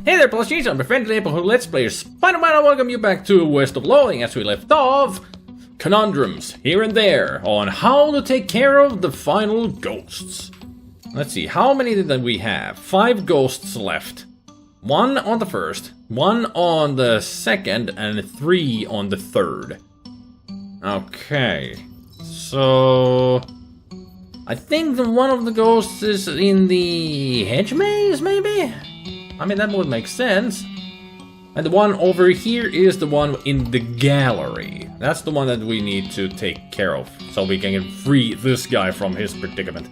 Hey there, plushies, I'm a friendly neighborhood Let's Player SpiderMwa. I welcome you back to West of Loathing as we left off. Conundrums here and there on how to take care of the final ghosts. Let's see, how many did we have? 5 ghosts left. 1 on the first, 1 on the second, and 3 on the third. Okay, so I think one of the ghosts is in the hedge maze, maybe? I mean, that would make sense. And the one over here is the one in the gallery. That's the one that we need to take care of, so we can free this guy from his predicament.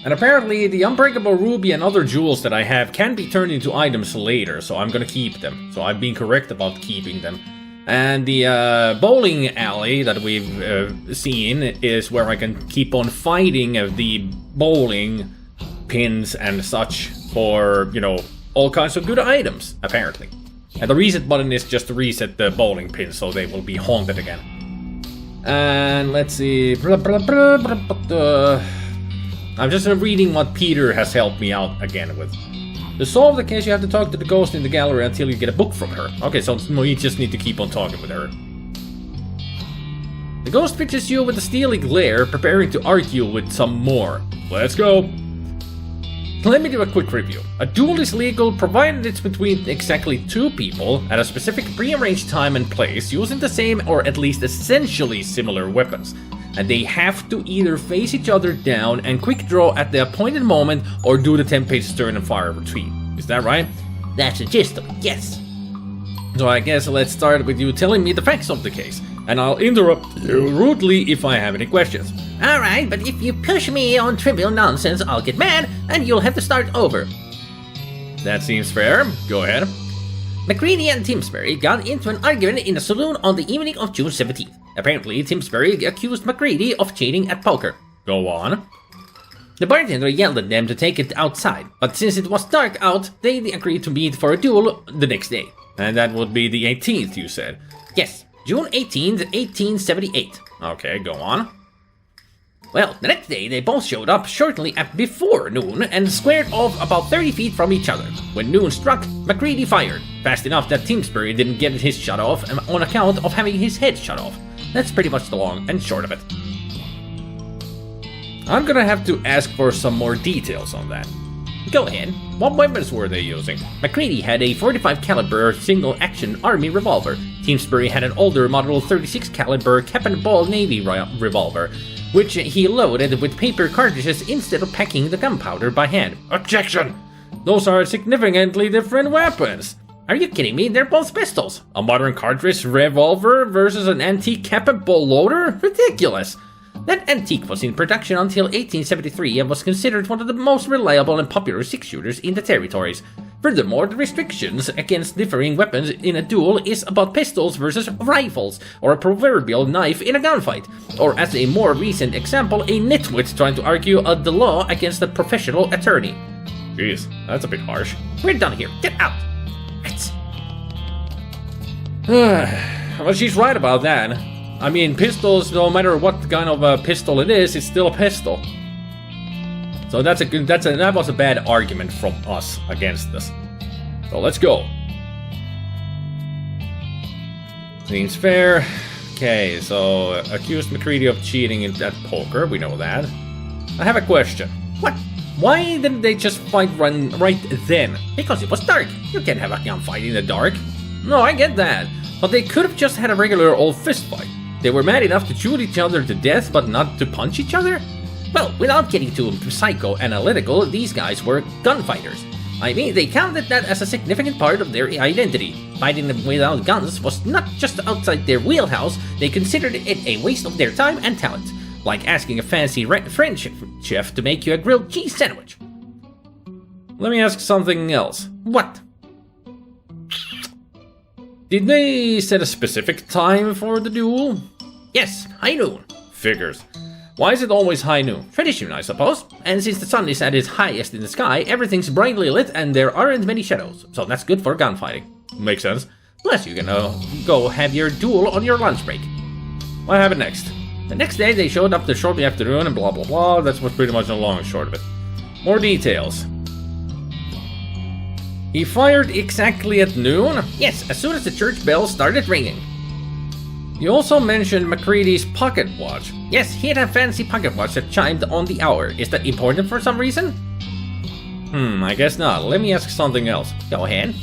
And apparently, the unbreakable ruby and other jewels that I have can be turned into items later, so I'm gonna keep them. So I've been correct about keeping them. And the bowling alley that we've seen is where I can keep on fighting the bowling pins and such for, you know, all kinds of good items, apparently. And the reset button is just to reset the bowling pins so they will be haunted again. And let's see. I'm just reading what Peter has helped me out again with. To solve the case, you have to talk to the ghost in the gallery until you get a book from her. Okay, so we just need to keep on talking with her. The ghost pictures you with a steely glare, preparing to argue with some more. Let's go. Let me do a quick review. A duel is legal provided it's between exactly 2 people at a specific prearranged time and place using the same or at least essentially similar weapons. And they have to either face each other down and quick draw at the appointed moment or do the 10-page turn and fire retreat. Is that right? That's the gist of it, yes. So I guess let's start with you telling me the facts of the case. And I'll interrupt you rudely if I have any questions. Alright, but if you push me on trivial nonsense, I'll get mad and you'll have to start over. That seems fair. Go ahead. McCready and Timsbury got into an argument in a saloon on the evening of June 17th. Apparently, Timsbury accused McCready of cheating at poker. Go on. The bartender yelled at them to take it outside, but since it was dark out, they agreed to meet for a duel the next day. And that would be the 18th, you said? Yes, June 18th, 1878. Okay, go on. Well, the next day they both showed up shortly at before noon and squared off about 30 feet from each other. When noon struck, McCready fired, fast enough that Timsbury didn't get his shot off on account of having his head shot off. That's pretty much the long and short of it. I'm gonna have to ask for some more details on that. Go ahead. What weapons were they using? McCready had a 45 caliber single-action army revolver. Timsbury had an older model 36 caliber cap and ball navy revolver, which he loaded with paper cartridges instead of packing the gunpowder by hand. Objection! Those are significantly different weapons. Are you kidding me? They're both pistols. A modern cartridge revolver versus an antique cap and ball loader? Ridiculous. That antique was in production until 1873 and was considered one of the most reliable and popular 6-shooters in the territories. Furthermore, the restrictions against differing weapons in a duel is about pistols versus rifles, or a proverbial knife in a gunfight. Or as a more recent example, a nitwit trying to argue the law against a professional attorney. Jeez, that's a bit harsh. We're done here. Get out! Well, she's right about that. I mean, pistols, no matter what kind of a pistol it is, it's still a pistol. So that was a bad argument from us against this. So let's go. Seems fair. Okay, so accused McCready of cheating at poker, we know that. I have a question. What? Why didn't they just fight right then? Because it was dark. You can't have a gunfight in the dark. No, I get that. But they could have just had a regular old fist fight. They were mad enough to shoot each other to death, but not to punch each other? Well, without getting too psychoanalytical, these guys were gunfighters. I mean, they counted that as a significant part of their identity. Fighting them without guns was not just outside their wheelhouse, they considered it a waste of their time and talent. Like asking a fancy French chef to make you a grilled cheese sandwich. Let me ask something else. What? Did they set a specific time for the duel? Yes, high noon. Figures. Why is it always high noon? Tradition, I suppose. And since the sun is at its highest in the sky, everything's brightly lit and there aren't many shadows. So that's good for gunfighting. Makes sense. Plus you can go have your duel on your lunch break. What happened next? The next day they showed up shortly after noon and blah blah blah. That's pretty much the long and short of it. More details. He fired exactly at noon? Yes, as soon as the church bell started ringing. You also mentioned MacCready's pocket watch. Yes, he had a fancy pocket watch that chimed on the hour. Is that important for some reason? I guess not. Let me ask something else. Go ahead.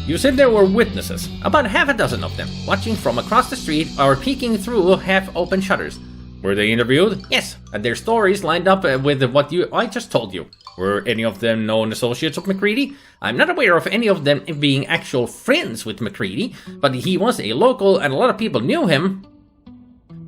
You said there were witnesses. About half a dozen of them, watching from across the street or peeking through half-open shutters. Were they interviewed? Yes, and their stories lined up with what I just told you. Were any of them known associates of MacCready? I'm not aware of any of them being actual friends with MacCready, but he was a local and a lot of people knew him.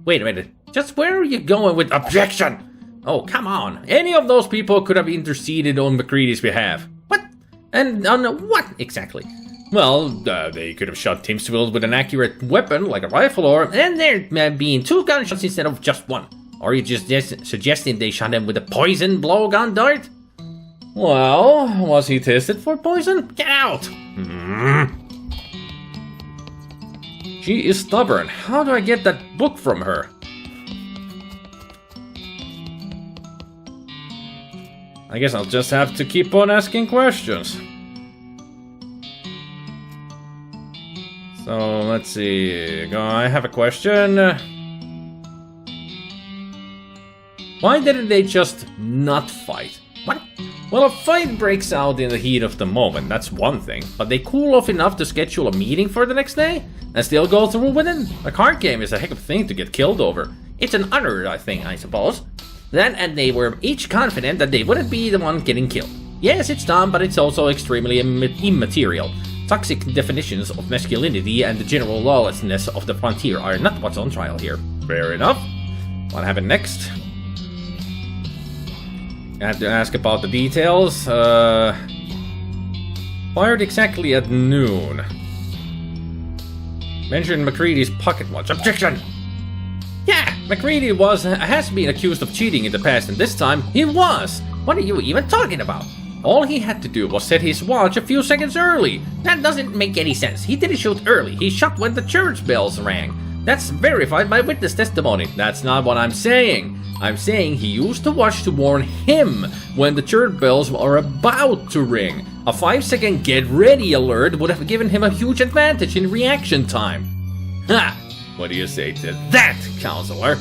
Wait a minute, just where are you going with objection? Oh, come on. Any of those people could have interceded on MacCready's behalf. What? And on what exactly? Well, they could have shot Timsfield with an accurate weapon like a rifle and there being 2 gunshots instead of just 1. Or are you just suggesting they shot him with a poison blowgun dart? Well, was he tested for poison? Get out! She is stubborn. How do I get that book from her? I guess I'll just have to keep on asking questions. So, let's see. I have a question. Why didn't they just not fight? What? Well, a fight breaks out in the heat of the moment, that's one thing. But they cool off enough to schedule a meeting for the next day? And still go through with it? A card game is a heck of a thing to get killed over. It's an honor, I suppose. Then, and they were each confident that they wouldn't be the one getting killed. Yes, it's dumb, but it's also extremely immaterial. Toxic definitions of masculinity and the general lawlessness of the frontier are not what's on trial here. Fair enough. What happened next? I have to ask about the details. Fired exactly at noon. Mentioned MacCready's pocket watch. Objection! Yeah, MacCready has been accused of cheating in the past, and this time he was. What are you even talking about? All he had to do was set his watch a few seconds early. That doesn't make any sense. He didn't shoot early. He shot when the church bells rang. That's verified by witness testimony. That's not what I'm saying. I'm saying he used the watch to warn him when the church bells were about to ring. A 5-second get ready alert would have given him a huge advantage in reaction time. Ha! What do you say to that, counselor?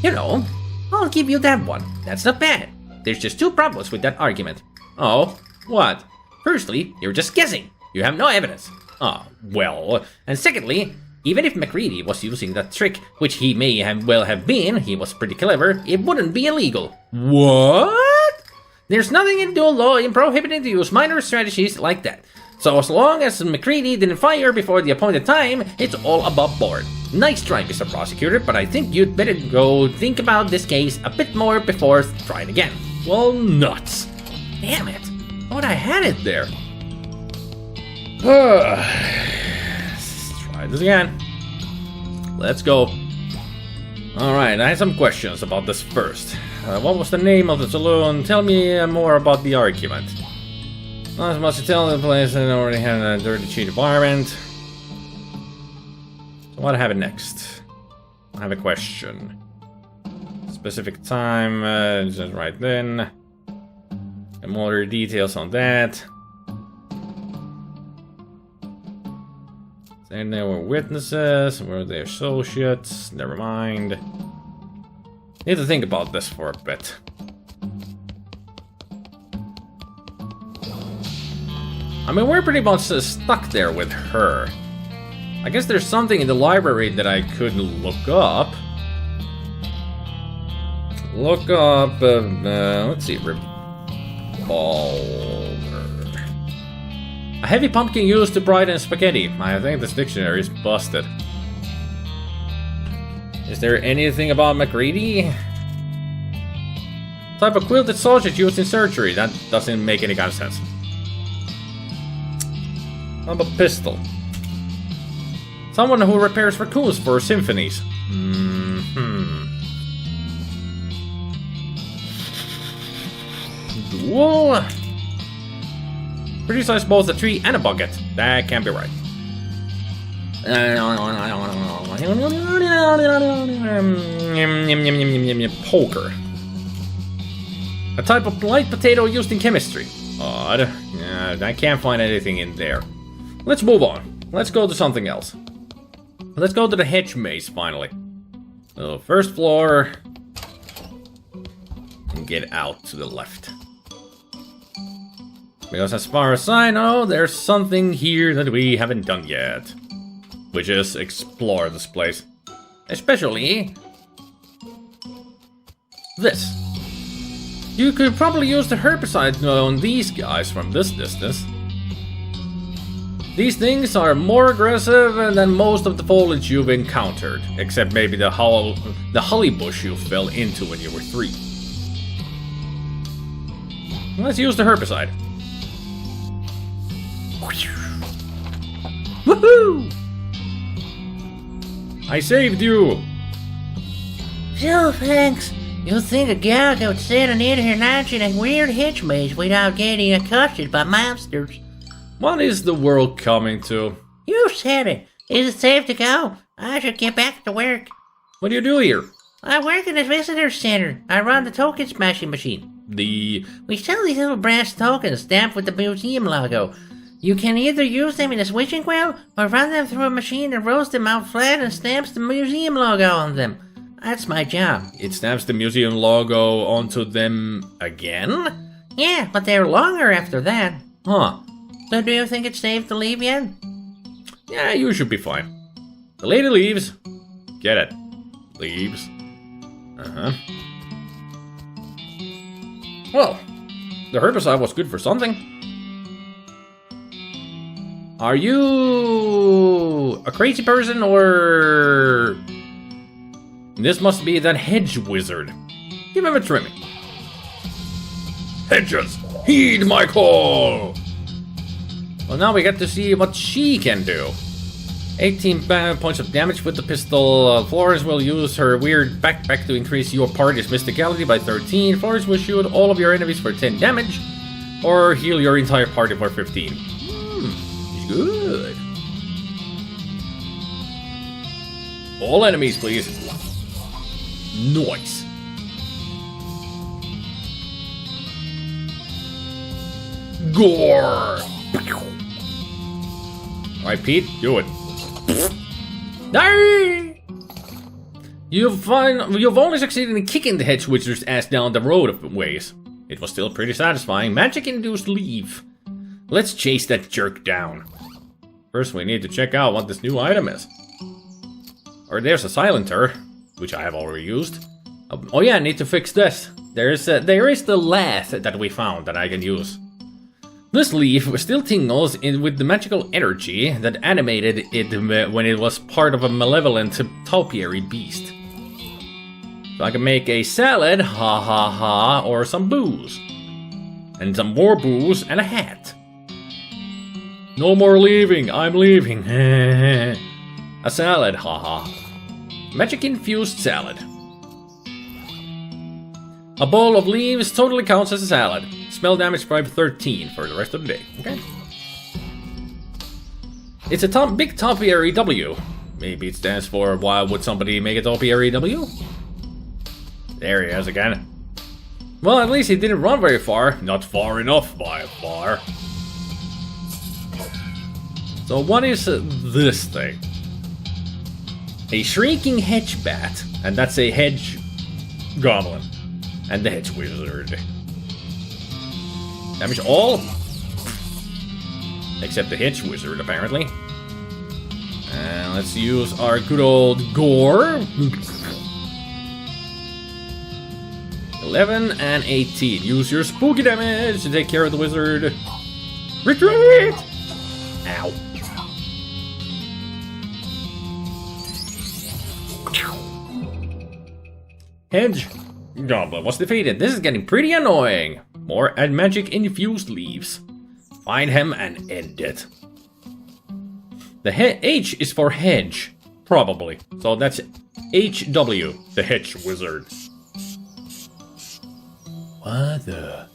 You know, I'll give you that one. That's not bad. There's just 2 problems with that argument. Oh, what? Firstly, you're just guessing. You have no evidence. Ah, well. And secondly, even if MacCready was using that trick, which he may well have been, he was pretty clever, it wouldn't be illegal. What? There's nothing in dual law in prohibiting to use minor strategies like that. So as long as MacCready didn't fire before the appointed time, it's all above board. Nice try, Mr. Prosecutor, but I think you'd better go think about this case a bit more before trying again. Well, nuts. Damn it. Thought I had it there. Let's try this again. Let's go. Alright, I had some questions about this first. What was the name of the saloon? Tell me more about the argument. Not as much to tell the place that already had a dirty, cheap environment. So what happened next? I have a question. Specific time, just right then. And more details on that. And there were witnesses, were they associates? Never mind. Need to think about this for a bit. I mean, we're pretty much stuck there with her. I guess there's something in the library that I could look up. Let's see, revolver. A heavy pumpkin used to brighten spaghetti. I think this dictionary is busted. Is there anything about MacCready? Type of quilted sausage used in surgery. That doesn't make any kind of sense. How about pistol? Someone who repairs raccoons for symphonies. Duel? Produce, I suppose, a tree and a bucket. That can't be right. Poker. A type of light potato used in chemistry. Odd. I can't find anything in there. Let's move on. Let's go to something else. Let's go to the hedge maze, finally. So, first floor. And get out to the left. Because as far as I know, there's something here that we haven't done yet. Which is explore this place. Especially... this. You could probably use the herbicide on these guys from this distance. These things are more aggressive than most of the foliage you've encountered, except maybe the holly bush you fell into when you were 3. Let's use the herbicide. Woohoo! I saved you! So, thanks. You'd think a gal could sit and in her nights in a weird hedge maze without getting accosted by monsters. What is the world coming to? You said it. Is it safe to go? I should get back to work. What do you do here? I work in a visitor center. I run the token smashing machine. We sell these little brass tokens stamped with the museum logo. You can either use them in a switching well or run them through a machine that rolls them out flat and stamps the museum logo on them. That's my job. It stamps the museum logo onto them again? Yeah, but they're longer after that. Huh. So do you think it's safe to leave yet? Yeah, you should be fine. The lady leaves. Get it. Leaves. Uh-huh. Well, the herbicide was good for something. Are you a crazy person or... This must be that hedge wizard. Give him a trimming. Hedges, heed my call! Well, now we get to see what she can do. 18 points of damage with the pistol. Flores will use her weird backpack to increase your party's mysticality by 13. Flores will shoot all of your enemies for 10 damage. Or heal your entire party for 15. She's good. All enemies, please. Nice. Gore! Alright, Pete, do it. Die! You've only succeeded in kicking the hedge wizard's ass down the road a ways. It was still pretty satisfying. Magic-induced leave. Let's chase that jerk down. First, we need to check out what this new item is. Or there's a silenter, which I have already used. Oh yeah, I need to fix this. There is the lath that we found that I can use. This leaf still tingles with the magical energy that animated it when it was part of a malevolent topiary beast. So I can make a salad, ha ha ha, or some booze. And some more booze and a hat. No more leaving, I'm leaving. A salad, haha. Magic-infused salad. A bowl of leaves totally counts as a salad. Spell damage by 13 for the rest of the day. Okay. It's a big topiary W. Maybe it stands for why would somebody make a topiary W? There he is again. Well, at least he didn't run very far. Not far enough by far. So what is this thing? A shrieking hedge bat, and that's a hedge goblin, and the hedge wizard. Damage all, except the hedge wizard apparently. And let's use our good old gore. 11 and 18. Use your spooky damage to take care of the wizard. Retreat! Ow. Hedge goblin was defeated. This is getting pretty annoying. More magic-infused leaves. Find him and end it. The H is for hedge, probably. So that's HW, the hedge wizard. What the...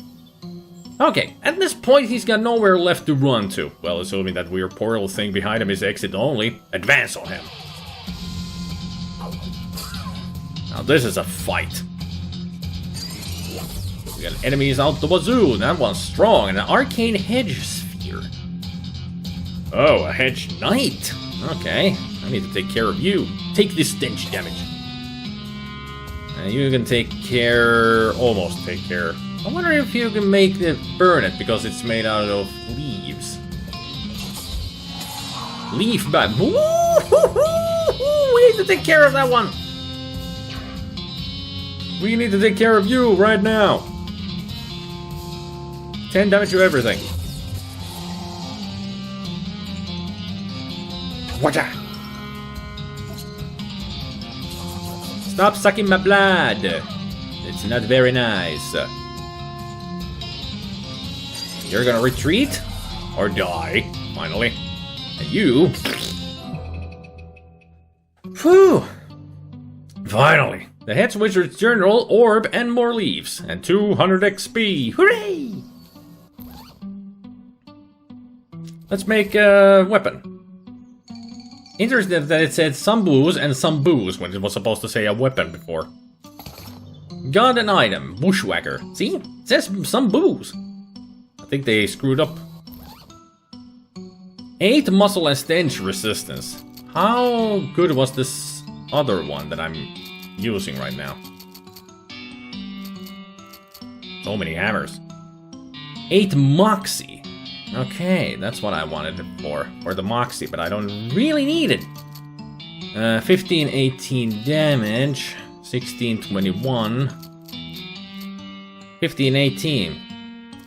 Okay, at this point he's got nowhere left to run to. Well, assuming that weird portal thing behind him is exit only. Advance on him. Now this is a fight. We got enemies out the wazoo. That one's strong. And an arcane hedge sphere. Oh, a hedge knight. Okay, I need to take care of you. Take this stench damage. And you can take care... almost take care. I wonder if you can make it burn it because it's made out of leaves. Leaf bat. We need to take care of that one. We need to take care of you right now. 10 damage to everything. Watch out. Stop sucking my blood. It's not very nice. You're gonna retreat or die, finally. And you... Whew! Finally! The Hedge Wizard's Journal, Orb, and more leaves. And 200 XP! Hooray! Let's make a weapon. Interesting that it said some booze and some booze when it was supposed to say a weapon before. Got an item. Bushwhacker. See? It says some booze. I think they screwed up. 8 muscle and stench resistance. How good was this other one that I'm using right now? So many hammers. 8 moxie. Okay, that's what I wanted it for the moxie, but I don't really need it. 15, 18 damage. 16, 21. 15, 18.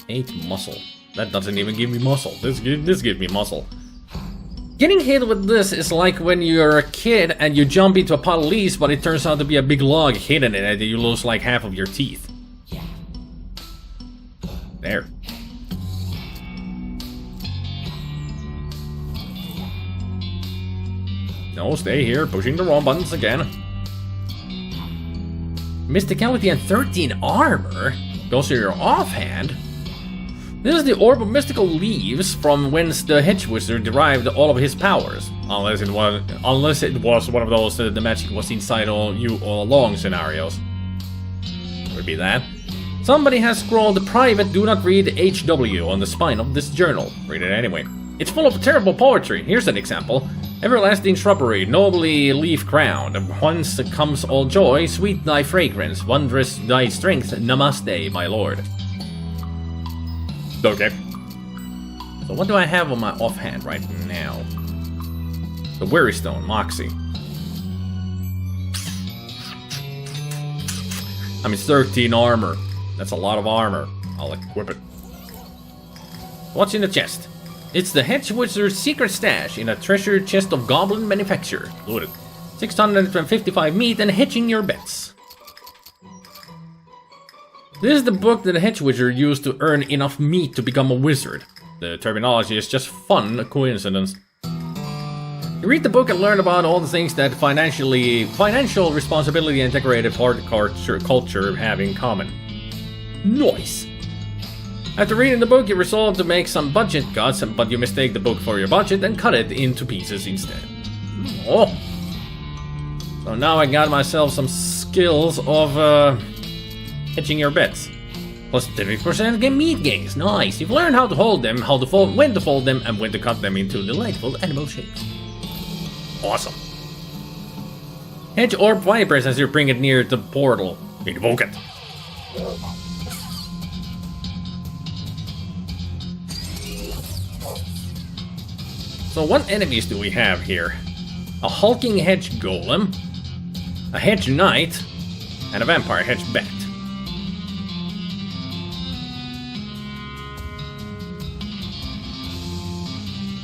8 muscle. That doesn't even give me muscle. This gives me muscle. Getting hit with this is like when you're a kid and you jump into a pile of leaves, but it turns out to be a big log hidden in it and you lose like half of your teeth. There. No, stay here, pushing the wrong buttons again. Mysticality and 13 armor goes to your offhand. This is the Orb of Mystical Leaves from whence the Hedge Wizard derived all of his powers. Unless it was one of those the magic was inside you all along scenarios. Would be that. Somebody has scrawled private do not read HW on the spine of this journal. Read it anyway. It's full of terrible poetry. Here's an example. Everlasting shrubbery, nobly leaf crowned. Whence comes all joy, sweet thy fragrance, wondrous thy strength. Namaste, my lord. Okay. So what do I have on my offhand right now? The Weary Stone, Moxie. I mean, 13 armor. That's a lot of armor. I'll equip it. What's in the chest? It's the Hedge Wizard's secret stash in a treasure chest of goblin manufacture. Loaded. 655 meat and hedging your bets. This is the book that the Hedge Wizard used to earn enough meat to become a wizard. The terminology is just fun, a coincidence. You read the book and learn about all the things that financial responsibility and decorative culture have in common. Nice! After reading the book, you resolve to make some budget cuts, but you mistake the book for your budget and cut it into pieces instead. Oh! So now I got myself some skills of, hedging your bets. Plus 30% get meat gains. Nice! You've learned how to hold them, when to fold them, and when to cut them into delightful animal shapes. Awesome! Hedge Orb Vipers as you bring it near the portal. Invoke it. So what enemies do we have here? A hulking hedge golem, a hedge knight, and a vampire hedge bat.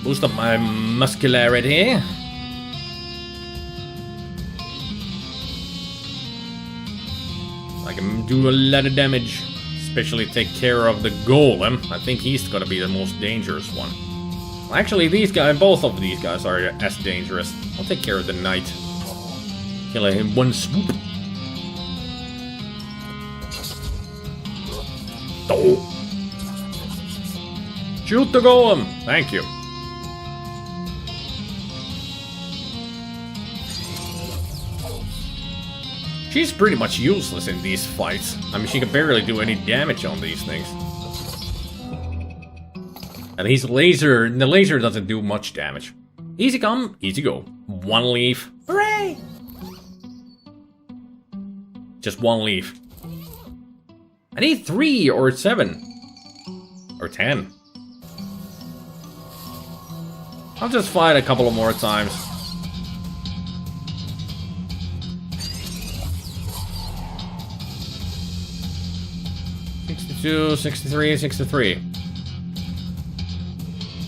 Boost up my muscularity. I can do a lot of damage, especially take care of the golem. I think he's gonna be the most dangerous one. Actually, both of these guys are as dangerous. I'll take care of the knight. Kill him in one swoop. Oh! Shoot the golem! Thank you. She's pretty much useless in these fights. I mean, she can barely do any damage on these things. And the laser doesn't do much damage. Easy come, easy go. One leaf. Hooray! Just one leaf. I need 3 or 7. Or 10. I'll just fight a couple of more times. $62, $63, $63.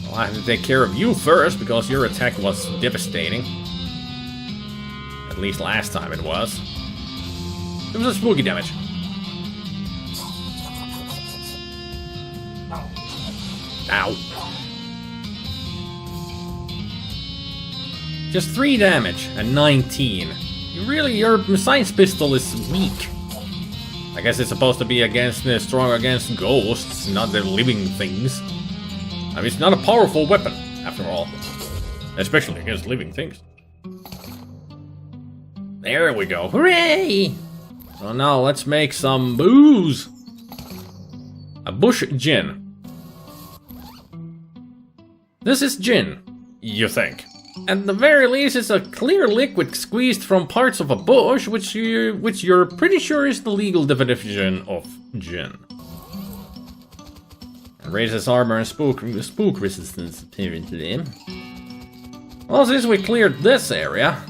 Well, I have to take care of you first because your attack was devastating. At least last time it was. It was a spooky damage. Ow. Just 3 damage and 19. Your science pistol is weak. I guess it's supposed to be strong against ghosts, not the living things. I mean, it's not a powerful weapon, after all. Especially against living things. There we go. Hooray! So now let's make some booze. A bush gin. This is gin, you think. At the very least, it's a clear liquid squeezed from parts of a bush, which you're pretty sure is the legal definition of gin. It raises armor and spook resistance, apparently. Well, since we cleared this area...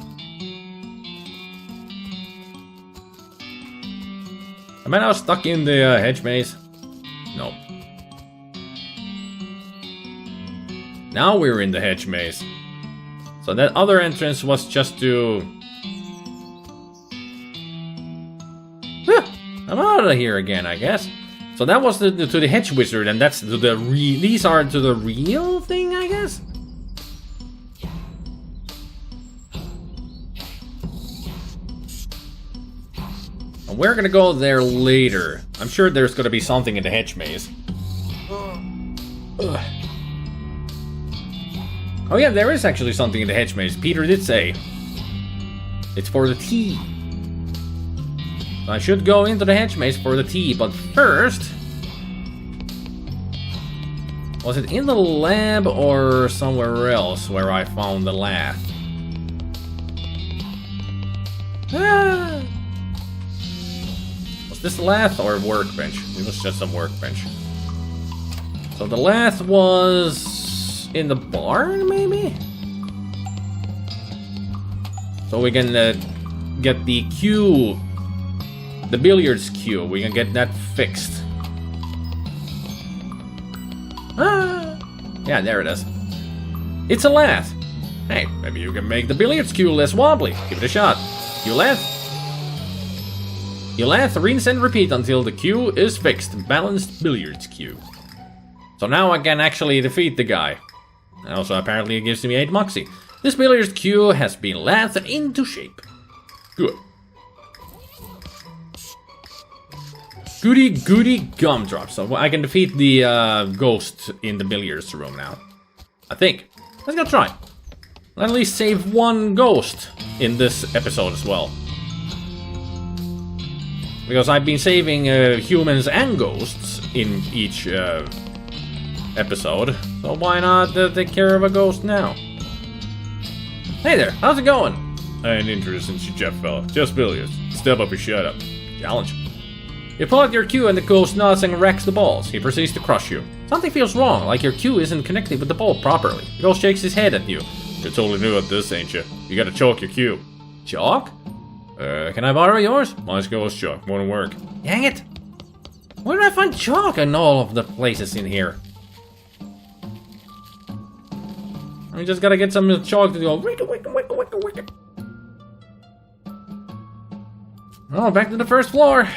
Am I now stuck in the hedge maze? No. Now we're in the hedge maze. So that other entrance was just to... I'm out of here again, I guess. So that was to the hedge wizard, and that's to the these are to the real thing, I guess? And we're gonna go there later. I'm sure there's gonna be something in the hedge maze. Ugh. Oh yeah, there is actually something in the hedge maze. Peter did say. It's for the tea. So I should go into the hedge maze for the tea, but first... Was it in the lab or somewhere else where I found the lath? Ah! Was this the lath or workbench? It was just some workbench. So the lath was... in the barn, maybe? So we can get the cue, the billiards cue. We can get that fixed. Ah! Yeah, there it is. It's a lath. Hey, maybe you can make the billiards cue less wobbly. Give it a shot. You lath. You lath, rinse and repeat until the cue is fixed. Balanced billiards cue. So now I can actually defeat the guy. And also, apparently, it gives me 8 moxie. This billiards cue has been lathed into shape. Good. Goody gumdrops. So I can defeat the ghost in the billiards room now. I think. Let's go try. I'll at least save 1 ghost in this episode as well. Because I've been saving humans and ghosts in each episode. So why not take care of a ghost now? Hey there, how's it going? I ain't interested in you, Jeff fella. Just billiards. Step up or shut up. Challenge. You pull out your cue and the ghost nods and racks the balls. He proceeds to crush you. Something feels wrong, like your cue isn't connecting with the ball properly. The ghost shakes his head at you. You're totally new at this, ain't you? You gotta chalk your cue. Chalk? Can I borrow yours? Mine's ghost chalk. Won't work. Dang it. Where do I find chalk in all of the places in here? We just gotta get some chalk to go. Oh, back to the first floor.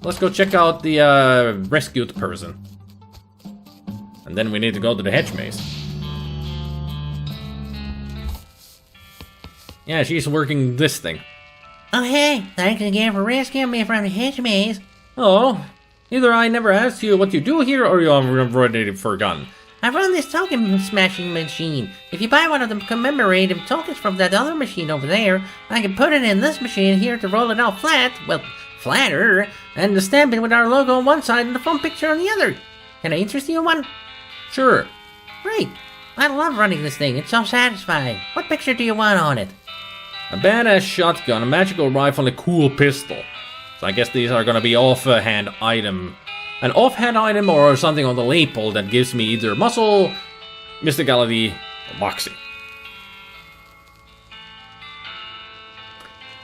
Let's go check out the rescued person. And then we need to go to the hedge maze. Yeah, she's working this thing. Oh hey, thanks again for rescuing me from the hedge maze. Oh, either I never asked you what you do here or you have already forgotten. I run this token smashing machine. If you buy one of the commemorative tokens from that other machine over there, I can put it in this machine here to roll it out flat, well, flatter, and stamp it with our logo on one side and the front picture on the other. Can I interest you in one? Sure. Great. I love running this thing. It's so satisfying. What picture do you want on it? A badass shotgun, a magical rifle, and a cool pistol. So I guess these are gonna be off-hand item. An off-hand item or something on the label that gives me either muscle, mysticality, or moxie.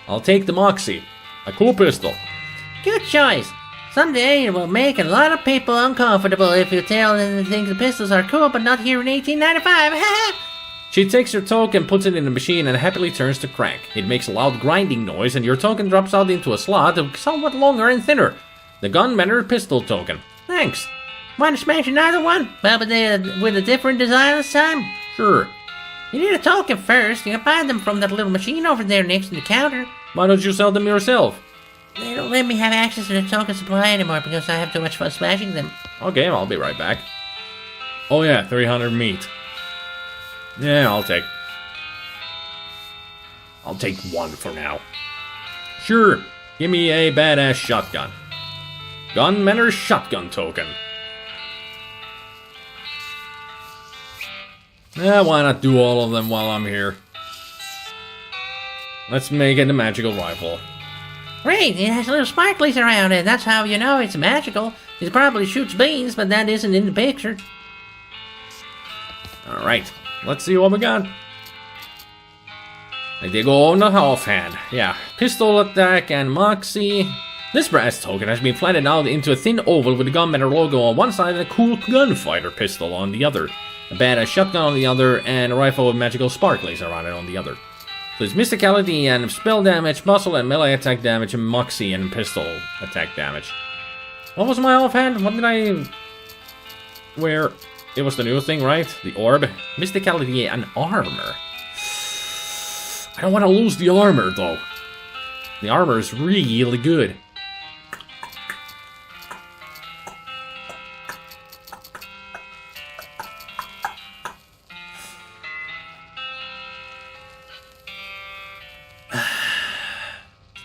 I'll take the moxie. A cool pistol. Good choice. Someday it will make a lot of people uncomfortable if you tell them they think the pistols are cool but not here in 1895. She takes her token, puts it in the machine, and happily turns to crank. It makes a loud grinding noise, and your token drops out into a slot, somewhat longer and thinner. The gunmetal pistol token. Thanks. Want to smash another one? Well, but with a different design this time? Sure. You need a token first. You can buy them from that little machine over there next to the counter. Why don't you sell them yourself? They don't let me have access to the token supply anymore because I have too much fun smashing them. Okay, I'll be right back. Oh yeah, 300 meat. Yeah, I'll take one for now. Sure, give me a badass shotgun. Gunmetal shotgun token. Why not do all of them while I'm here? Let's make it a magical rifle. Great, it has little sparklies around it. That's how you know it's magical. It probably shoots beans, but that isn't in the picture. Alright, let's see what we got. They go on the offhand. Yeah, pistol attack and moxie. This brass token has been flattened out into a thin oval with the gunmetal logo on one side and a cool gunfighter pistol on the other. A badass shotgun on the other, and a rifle with magical sparklies around it on the other. So it's mysticality and spell damage, muscle and melee attack damage, and moxie and pistol attack damage. What was my offhand? What did I wear? It was the new thing, right? The orb. Mysticality and armor. I don't want to lose the armor, though. The armor is really good.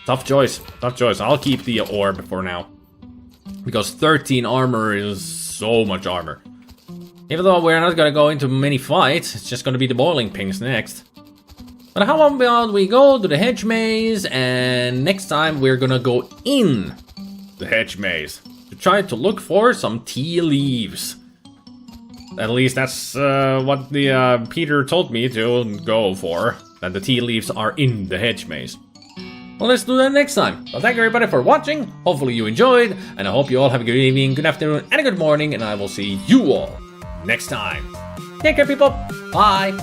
Tough choice. I'll keep the orb for now. Because 13 armor is so much armor. Even though we're not gonna go into many fights, it's just gonna be the boiling pings next. But how about we go to the hedge maze, and next time we're gonna go in the hedge maze to try to look for some tea leaves. At least that's what the Peter told me to go for. That the tea leaves are in the hedge maze. Well, let's do that next time. Well, thank you everybody for watching. Hopefully you enjoyed, and I hope you all have a good evening, good afternoon, and a good morning, and I will see you all next time. Take care, people. Bye.